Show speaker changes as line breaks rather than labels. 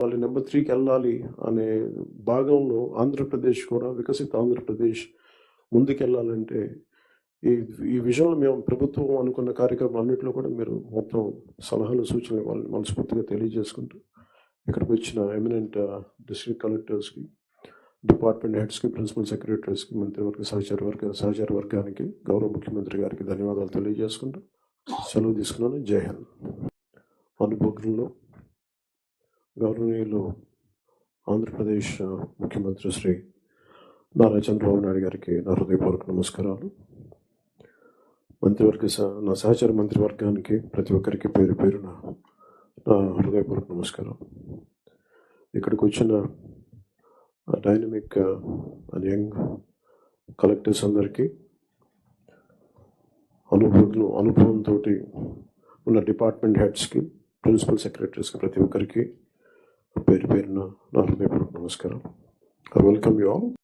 వాళ్ళు నెంబర్ 3కి వెళ్ళాలి అనే భాగంలో ఆంధ్రప్రదేశ్ కూడా వికసిత ఆంధ్రప్రదేశ్ ముందుకెళ్ళాలంటే ఈ ఈ విషయంలో మేము ప్రభుత్వం అనుకున్న కార్యక్రమాలన్నింటిలో కూడా మీరు మొత్తం సలహాలు సూచనలు వాళ్ళని మనస్ఫూర్తిగా తెలియజేసుకుంటూ ఇక్కడికి వచ్చిన ఎమినెంట్ డిస్ట్రిక్ట్ కలెక్టర్స్కి, డిపార్ట్మెంట్ హెడ్స్కి, ప్రిన్సిపల్ సెక్రటరీస్కి, మంత్రివర్గ సహచార వర్గానికి, గౌరవ ముఖ్యమంత్రి గారికి ధన్యవాదాలు తెలియజేసుకుంటూ సెలవు తీసుకున్నాను. జై హింద్. అనుభవంలో గౌరవనీయులు ఆంధ్రప్రదేశ్ ముఖ్యమంత్రి శ్రీ నారా చంద్రబాబు నాయుడు గారికి నా హృదయపూర్వక నమస్కారాలు. నా సహచార మంత్రివర్గానికి ప్రతి ఒక్కరికి పేరు పేరున నా హృదయపూర్వక నమస్కారం. ఇక్కడికి వచ్చిన డైనమిక్ అండ్ యంగ్ కలెక్టర్స్ అందరికీ, అనుభవంతో ఉన్న డిపార్ట్మెంట్ హెడ్స్కి, ప్రిన్సిపల్ సెక్రటరీస్కి ప్రతి ఒక్కరికి పేరు పేరున నా హృదయపూర్వక నమస్కారం. I welcome you all.